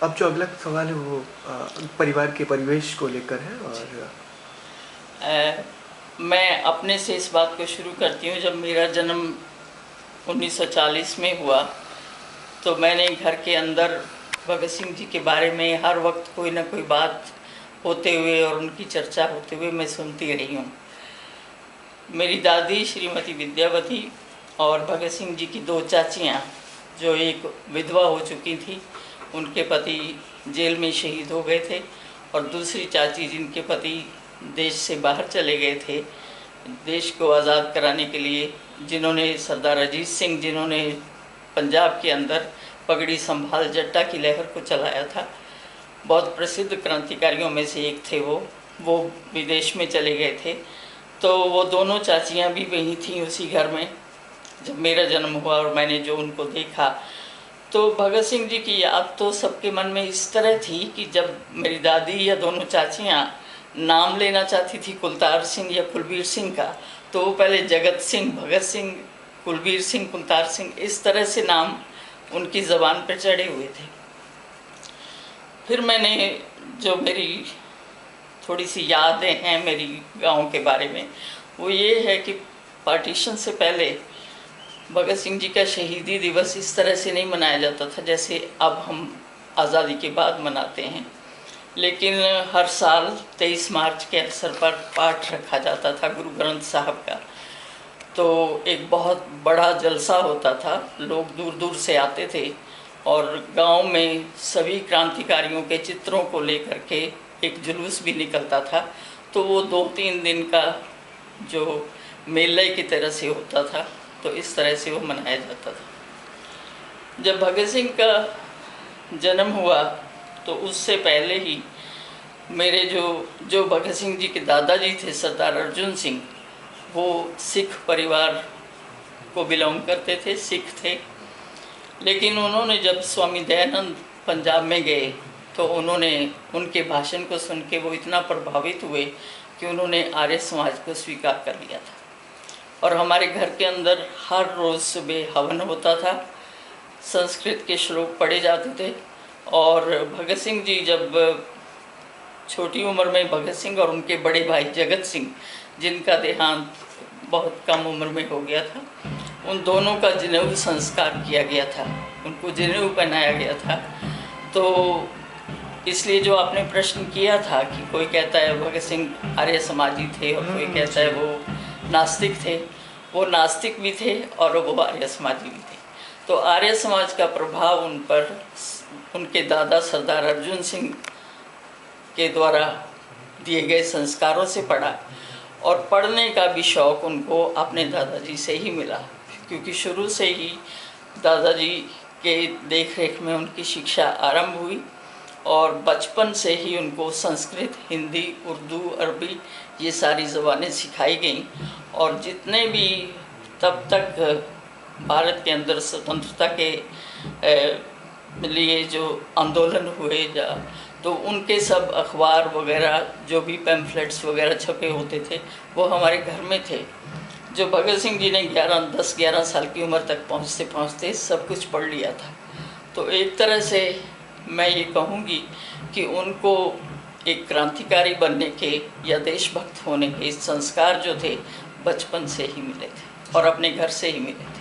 अब जो अगला सवाल है वो परिवार के परिवेश को लेकर है। और मैं अपने से इस बात को शुरू करती हूँ। जब मेरा जन्म 1940 में हुआ तो मैंने घर के अंदर भगत सिंह जी के बारे में हर वक्त कोई ना कोई बात होते हुए और उनकी चर्चा होते हुए मैं सुनती रही हूँ। मेरी दादी श्रीमती विद्यावती और भगत सिंह जी की दो चाचियाँ, जो एक विधवा हो चुकी थी, उनके पति जेल में शहीद हो गए थे, और दूसरी चाची जिनके पति देश से बाहर चले गए थे देश को आज़ाद कराने के लिए, जिन्होंने सरदार अजीत सिंह, जिन्होंने पंजाब के अंदर पगड़ी संभाल जट्टा की लहर को चलाया था, बहुत प्रसिद्ध क्रांतिकारियों में से एक थे वो विदेश में चले गए थे। तो वो दोनों चाचियाँ भी वहीं थीं उसी घर में जब मेरा जन्म हुआ। और मैंने जो उनको देखा तो भगत सिंह जी की याद तो सबके मन में इस तरह थी कि जब मेरी दादी या दोनों चाचियाँ नाम लेना चाहती थी कुलतार सिंह या कुलबीर सिंह का, तो वो पहले जगत सिंह, भगत सिंह, कुलबीर सिंह, कुलतार सिंह, इस तरह से नाम उनकी ज़बान पर चढ़े हुए थे। फिर मैंने जो मेरी थोड़ी सी यादें हैं मेरी गांव के बारे में, वो ये है कि पार्टीशन से पहले भगत सिंह जी का शहीदी दिवस इस तरह से नहीं मनाया जाता था जैसे अब हम आज़ादी के बाद मनाते हैं, लेकिन हर साल 23 मार्च के अवसर पर पाठ रखा जाता था गुरु ग्रंथ साहब का। तो एक बहुत बड़ा जलसा होता था, लोग दूर दूर से आते थे और गांव में सभी क्रांतिकारियों के चित्रों को लेकर के एक जुलूस भी निकलता था। तो वो 2-3 दिन का जो मेले की तरह से होता था, तो इस तरह से वो मनाया जाता था। जब भगत सिंह का जन्म हुआ तो उससे पहले ही मेरे जो भगत सिंह जी के दादाजी थे सरदार अर्जुन सिंह, वो सिख परिवार को बिलोंग करते थे, सिख थे। लेकिन उन्होंने जब स्वामी दयानंद पंजाब में गए तो उन्होंने उनके भाषण को सुन के वो इतना प्रभावित हुए कि उन्होंने आर्य समाज को स्वीकार कर लिया था। और हमारे घर के अंदर हर रोज़ सुबह हवन होता था, संस्कृत के श्लोक पढ़े जाते थे। और भगत सिंह जी जब छोटी उम्र में, भगत सिंह और उनके बड़े भाई जगत सिंह, जिनका देहांत बहुत कम उम्र में हो गया था, उन दोनों का जनेऊ संस्कार किया गया था, उनको जनेऊ पहनाया गया था। तो इसलिए जो आपने प्रश्न किया था कि कोई कहता है भगत सिंह आर्य समाजी थे और कोई कहता है वो नास्तिक थे, वो नास्तिक भी थे और वो आर्य समाजी भी थे। तो आर्य समाज का प्रभाव उन पर उनके दादा सरदार अर्जुन सिंह के द्वारा दिए गए संस्कारों से पड़ा, और पढ़ने का भी शौक़ उनको अपने दादाजी से ही मिला, क्योंकि शुरू से ही दादाजी के देख रेख में उनकी शिक्षा आरंभ हुई और बचपन से ही उनको संस्कृत, हिंदी, उर्दू, अरबी ये सारी ज़बानें सिखाई गईं। और जितने भी तब तक भारत के अंदर स्वतंत्रता के लिए जो आंदोलन हुए तो उनके सब अखबार वगैरह, जो भी पैम्फलेट्स वगैरह छपे होते थे, वो हमारे घर में थे। जो भगत सिंह जी ने 10-11 साल की उम्र तक पहुँचते पहुँचते सब कुछ पढ़ लिया था। तो एक तरह से मैं ये कहूँगी कि उनको एक क्रांतिकारी बनने के या देशभक्त होने के संस्कार जो थे बचपन से ही मिले थे और अपने घर से ही मिले थे।